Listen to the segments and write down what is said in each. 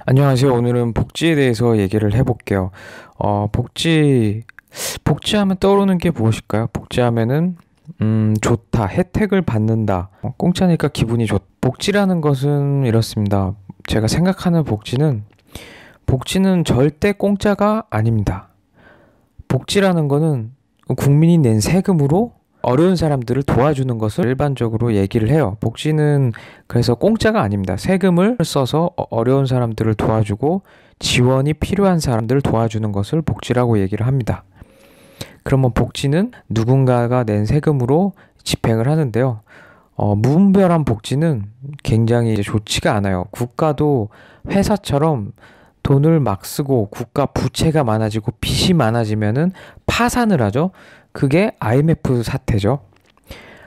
안녕하세요. 오늘은 복지에 대해서 얘기를 해볼게요. 복지하면 떠오르는 게 무엇일까요? 복지하면은, 좋다, 혜택을 받는다, 공짜니까 기분이 좋다. 복지라는 것은 이렇습니다. 제가 생각하는 복지는 절대 공짜가 아닙니다. 복지라는 거는 국민이 낸 세금으로 어려운 사람들을 도와주는 것을 일반적으로 얘기를 해요. 복지는 그래서 공짜가 아닙니다. 세금을 써서 어려운 사람들을 도와주고 지원이 필요한 사람들을 도와주는 것을 복지라고 얘기를 합니다. 그러면 복지는 누군가가 낸 세금으로 집행을 하는데요. 무분별한 복지는 굉장히 이제 좋지가 않아요. 국가도 회사처럼 돈을 막 쓰고 국가 부채가 많아지고 빚이 많아지면은 파산을 하죠. 그게 IMF 사태죠.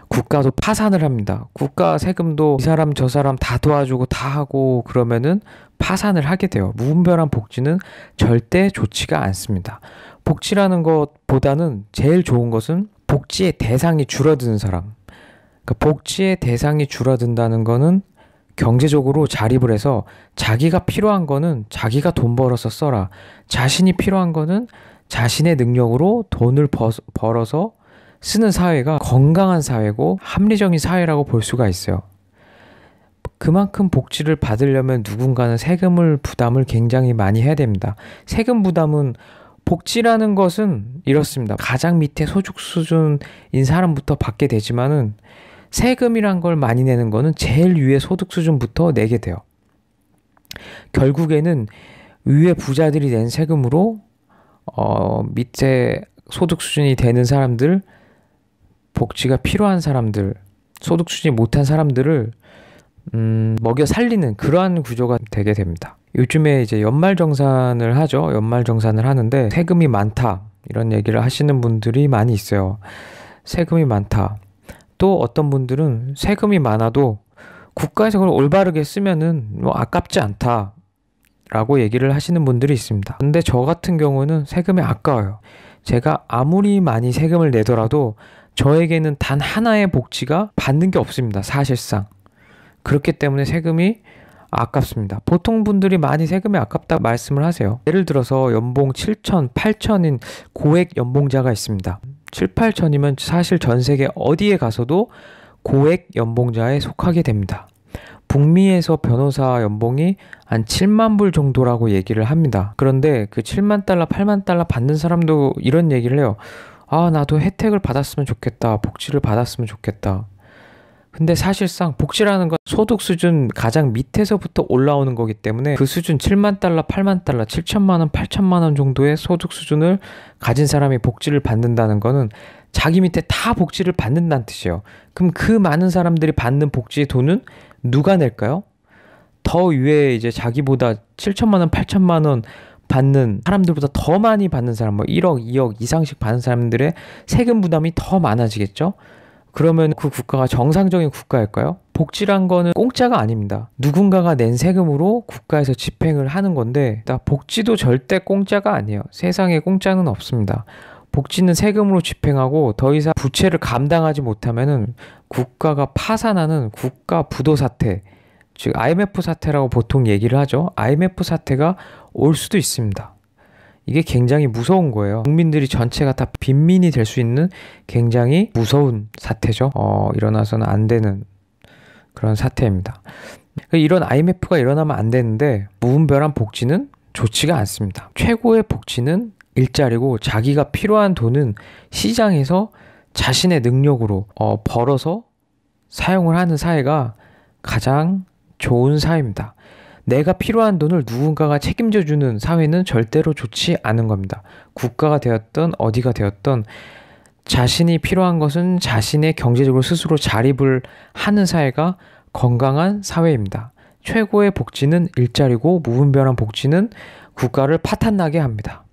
국가도 파산을 합니다. 국가 세금도 이 사람 저 사람 다 도와주고 다 하고 그러면은 파산을 하게 돼요. 무분별한 복지는 절대 좋지가 않습니다. 복지라는 것보다는 제일 좋은 것은 복지의 대상이 줄어드는 사람. 그러니까 복지의 대상이 줄어든다는 거는 경제적으로 자립을 해서 자기가 필요한 거는 자기가 돈 벌어서 써라. 자신이 필요한 거는 자신의 능력으로 돈을 벌어서 쓰는 사회가 건강한 사회고 합리적인 사회라고 볼 수가 있어요. 그만큼 복지를 받으려면 누군가는 세금을 부담을 굉장히 많이 해야 됩니다. 세금 부담은 복지라는 것은 이렇습니다. 가장 밑에 소득 수준인 사람부터 받게 되지만은 세금이란 걸 많이 내는 거는 제일 위에 소득 수준부터 내게 돼요. 결국에는 위에 부자들이 낸 세금으로 밑에 소득 수준이 되는 사람들, 복지가 필요한 사람들, 소득 수준이 못한 사람들을 먹여 살리는 그러한 구조가 되게 됩니다. 요즘에 이제 연말정산을 하죠. 연말정산을 하는데 세금이 많다 이런 얘기를 하시는 분들이 많이 있어요. 세금이 많다. 또 어떤 분들은 세금이 많아도 국가에서 그걸 올바르게 쓰면은 뭐 아깝지 않다 라고 얘기를 하시는 분들이 있습니다. 근데 저 같은 경우는 세금이 아까워요. 제가 아무리 많이 세금을 내더라도 저에게는 단 하나의 복지가 받는 게 없습니다. 사실상. 그렇기 때문에 세금이 아깝습니다. 보통 분들이 많이 세금이 아깝다 말씀을 하세요. 예를 들어서 연봉 7천, 8천인 고액 연봉자가 있습니다. 7, 8천이면 사실 전 세계 어디에 가서도 고액 연봉자에 속하게 됩니다. 북미에서 변호사 연봉이 한 7만 불 정도라고 얘기를 합니다. 그런데 그 7만 달러, 8만 달러 받는 사람도 이런 얘기를 해요. 아, 나도 혜택을 받았으면 좋겠다. 복지를 받았으면 좋겠다. 근데 사실상 복지라는 건 소득 수준 가장 밑에서부터 올라오는 거기 때문에 그 수준 7만 달러, 8만 달러, 7천만 원, 8천만 원 정도의 소득 수준을 가진 사람이 복지를 받는다는 거는 자기 밑에 다 복지를 받는다는 뜻이에요. 그럼 그 많은 사람들이 받는 복지의 돈은 누가 낼까요? 더 위에 이제 자기보다 7천만 원, 8천만 원 받는 사람들보다 더 많이 받는 사람, 뭐 1억, 2억 이상씩 받는 사람들의 세금 부담이 더 많아지겠죠? 그러면 그 국가가 정상적인 국가일까요? 복지란 거는 공짜가 아닙니다. 누군가가 낸 세금으로 국가에서 집행을 하는 건데 복지도 절대 공짜가 아니에요. 세상에 공짜는 없습니다. 복지는 세금으로 집행하고 더 이상 부채를 감당하지 못하면은 국가가 파산하는 국가 부도 사태, 즉 IMF 사태라고 보통 얘기를 하죠. IMF 사태가 올 수도 있습니다. 이게 굉장히 무서운 거예요. 국민들이 전체가 다 빈민이 될 수 있는 굉장히 무서운 사태죠. 일어나서는 안 되는 그런 사태입니다. 이런 IMF가 일어나면 안 되는데 무분별한 복지는 좋지가 않습니다. 최고의 복지는 일자리고 자기가 필요한 돈은 시장에서 자신의 능력으로 벌어서 사용을 하는 사회가 가장 좋은 사회입니다. 내가 필요한 돈을 누군가가 책임져 주는 사회는 절대로 좋지 않은 겁니다. 국가가 되었던 어디가 되었던 자신이 필요한 것은 자신의 경제적으로 스스로 자립을 하는 사회가 건강한 사회입니다. 최고의 복지는 일자리고 무분별한 복지는 국가를 파탄나게 합니다.